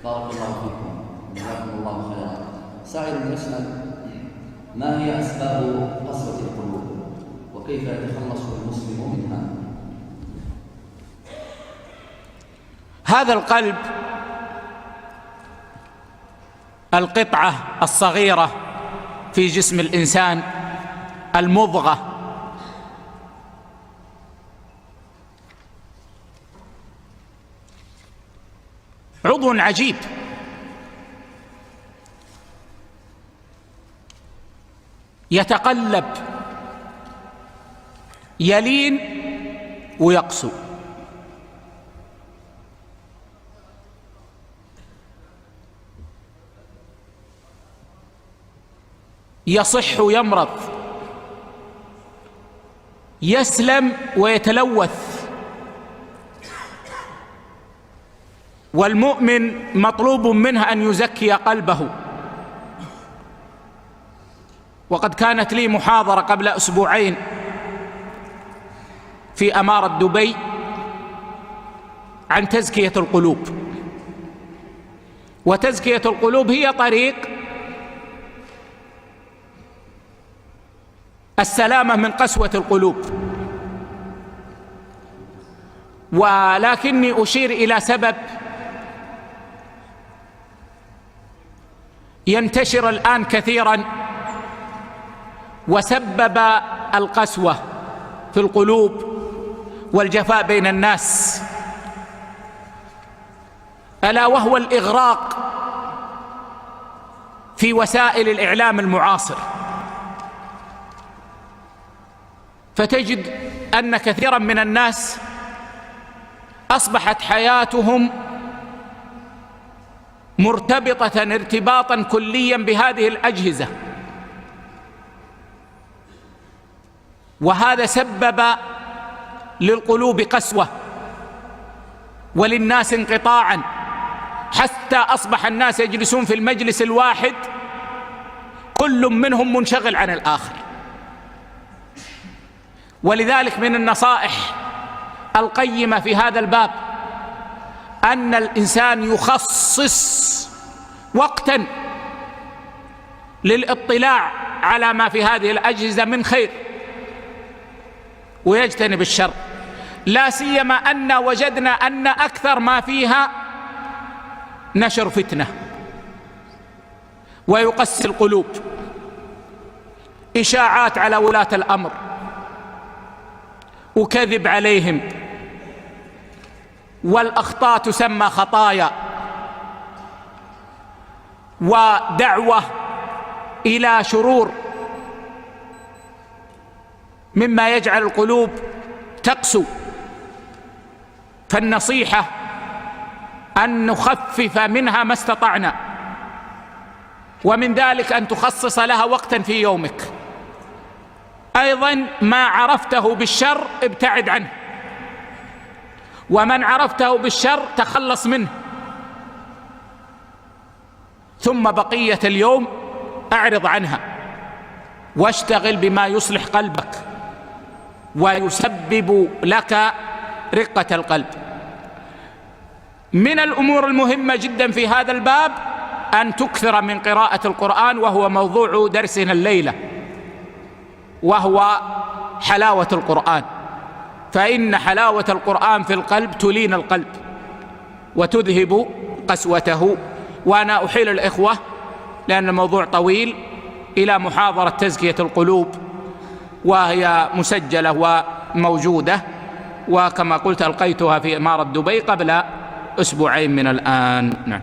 بارك الله فيكم، جزاكم الله خيرا. سائل يسأل: ما هي أسباب قسوة القلوب وكيف يتخلص المسلم منها؟ هذا القلب القطعة الصغيرة في جسم الإنسان، المضغة، عضو عجيب يتقلب، يلين ويقسو. يصح ويمرض، يسلم ويتلوث. والمؤمن مطلوب منه أن يزكي قلبه. وقد كانت لي محاضرة قبل أسبوعين في أمارة دبي عن تزكية القلوب. وتزكية القلوب هي طريق السلامة من قسوة القلوب. ولكني أشير إلى سبب ينتشر الآن كثيرا وسبب القسوة في القلوب والجفاء بين الناس، ألا وهو الإغراق في وسائل الإعلام المعاصر. فتجد أن كثيرا من الناس أصبحت حياتهم مرتبطة ارتباطا كليا بهذه الأجهزة، وهذا سبب للقلوب قسوة وللناس انقطاعا، حتى أصبح الناس يجلسون في المجلس الواحد كل منهم منشغل عن الآخر. ولذلك من النصائح القيمة في هذا الباب أن الإنسان يخصص وقتا للاطلاع على ما في هذه الأجهزة من خير ويجتنب الشر، لا سيما أن وجدنا أن أكثر ما فيها نشر فتنة ويقسي القلوب، إشاعات على ولاة الأمر وكذب عليهم، والأخطاء تسمى خطايا، ودعوة إلى شرور مما يجعل القلوب تقسو. فالنصيحة أن نخفف منها ما استطعنا، ومن ذلك أن تخصص لها وقتا في يومك. أيضا ما عرفته بالشر ابتعد عنه، ومن عرفته بالشر تخلص منه، ثم بقية اليوم أعرض عنها واشتغل بما يصلح قلبك ويسبب لك رقة القلب. من الأمور المهمة جدا في هذا الباب أن تكثر من قراءة القرآن، وهو موضوع درسنا الليلة، وهو حلاوة القرآن. فإن حلاوة القرآن في القلب تلين القلب وتذهب قسوته. وأنا أحيل الإخوة لأن الموضوع طويل إلى محاضرة تزكية القلوب، وهي مسجلة وموجودة، وكما قلت ألقيتها في إمارة دبي قبل أسبوعين من الآن. نعم.